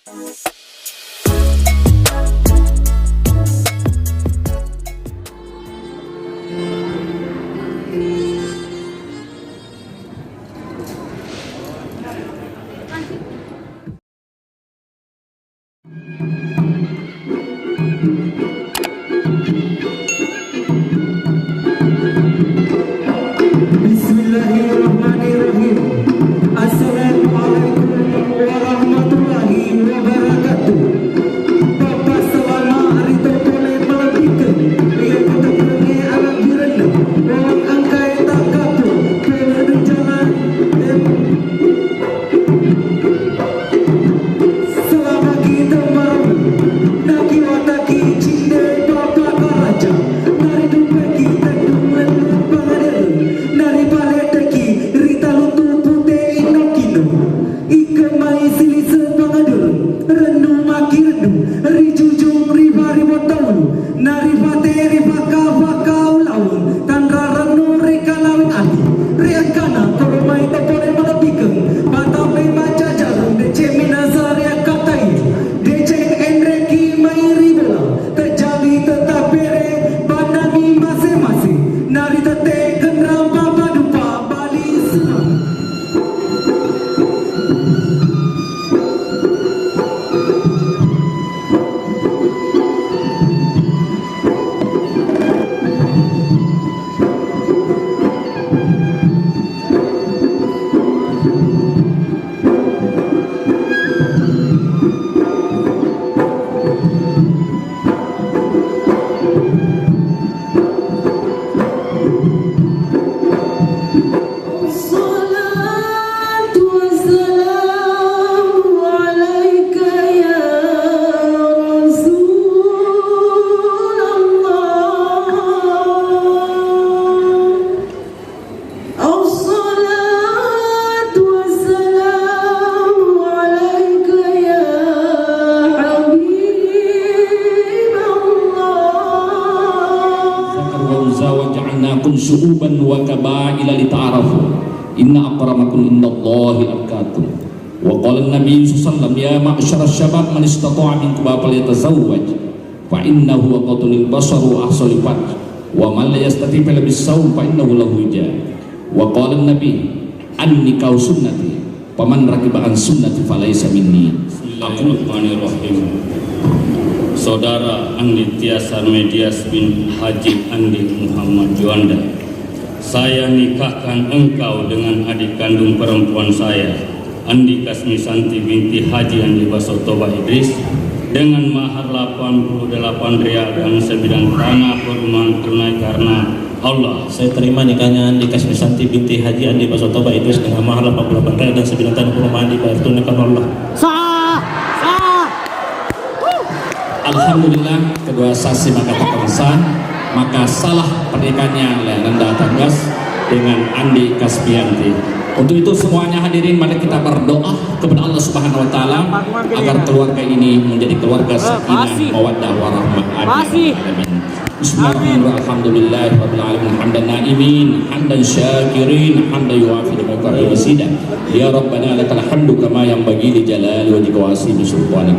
Bismillahirrahmanirrahim. Assalamualaikum warahmatullahi wabarakatuh. Bapak selama hari tertoleh melebihkan dengan keterangan alam direndah orang angkai tak kapur pernah jalan selama kita malam naki wataki cinta bapak karaja dari duka kita dengan pangaderu dari paletaki rita lutu pute inokino ika mai silisa pangaderu rendu maki rendu rijujung ribari botol nari pate ribaka baka ulawun tandra rendu reka lawin adi riakana koromai tepore melebihkan batapai baca jarum dece minazar yang katai dece enreki mai ribela terjadi tetap bere banami masing-masing nari tete kendra baba dupa bali semua. Salatu wassalamu alaika ya Rasulullah. As-salatu wassalamu alaika ya Habiballah. Waja'alnakum syu'uban wa qaba'ila lita'arafu inna akramakum indallahi atqakum. Wa qala an-nabiy sallallahu alaihi wasallam ya ma'syara syabab man istata'a minkum falyatazawwaj fa innahu aqatul basar wa ahsanul farj wa man la yastati' falyabis-sawm fa innahu lahu wija. Wa qala an-nabiy an-nikahu sunnati faman rakiba an sunnati falaysa minni. Bismillahirrahmanirrahim. Saudara Andi Tiasar Medias bin Haji Andi Muhammad Juanda, saya nikahkan engkau dengan adik kandung perempuan saya, Andi Kasmi Santi binti Haji Andi Basotoba Idris, dengan mahar 88 rial dan sebidang tanah perumahan tunai karena Allah. Saya terima nikahnya Andi Kasmi Santi binti Haji Andi Basotoba Idris dengan mahar 88 rial dan sebidang tanah perumahan dibayar tunai karena Allah. Alhamdulillah, kedua saksi mengatakan sah, maka salah pernikahannya oleh Nanda Tagas dengan Andi Kasbianti. Untuk itu semuanya hadirin, mari kita berdoa kepada Allah Subhanahu wa taala agar keluarga ini menjadi keluarga sakinah, mawaddah warahmah. Amin. Bismillahirrahmanirrahim. Alhamdulillahirabbil alamin hamdan naimin hamdan syakirin hamdan yuafidu mukafi wasida. Ya Rabbana lakal hamdu kama yanbaghi li jalali wajhika wa asimi sultanik.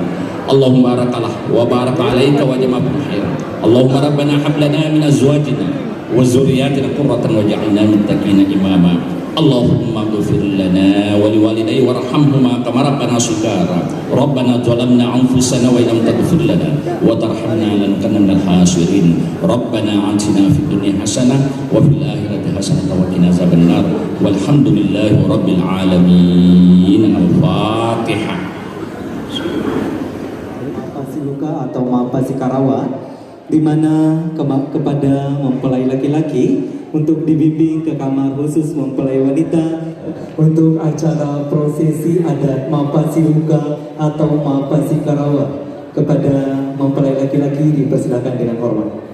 Allahumma barakallah wa baraka alaika wa jama'a khair. Allahumma rabbana hab lana min azwajina wa dzurriyyatina qurratan waj'alna muttaqina imama. Allahumma ighfir lana wa liwalidayya warhamhuma kama rabbana shighara. Rabbana zalamna anfusana wa illam taghfir lana wa tarhamna lanakunanna minal khasirin. Rabbana atina fid dunya hasanah wa fil akhirati hasanah wa qina azabannar. Walhamdulillahi rabbil alamin. Al-Fatihah. Luka atau Mapasi Karawa, di mana kepada mempelai laki-laki untuk dibimbing ke kamar khusus mempelai wanita untuk acara prosesi adat Mapasi Luka atau Mapasi Karawa. Kepada mempelai laki-laki dipersilakan dengan hormat.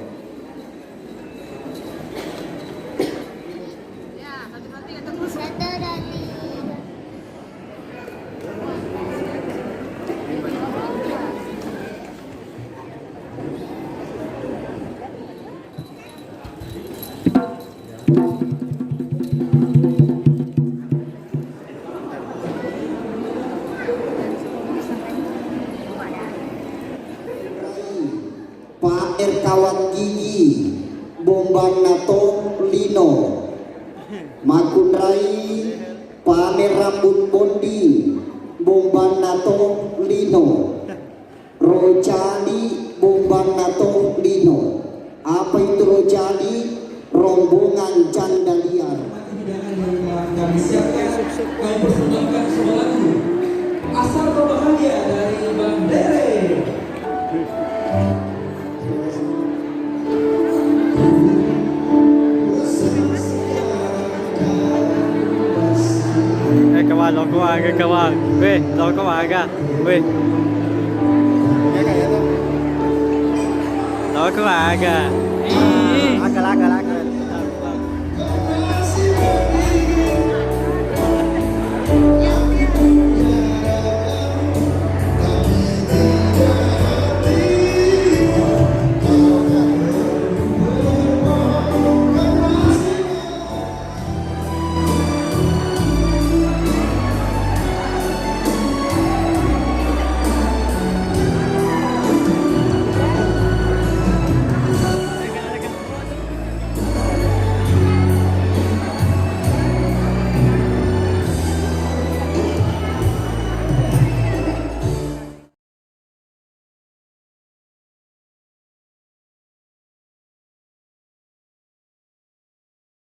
pamer kawat gigi bombang nato lino, makundrai pamer rambut bonding bombang nato lino, rojali bombang nato lino. Apa itu rojali? Rombongan janda liar. Hidangan yang kami siapkan, kami persembahkan sebuah lagu Asal Berbahagia dari Bang Dere. Kawan, lo ko aga kawan. Weh, lo ko aga. Weh. Lo ko aga.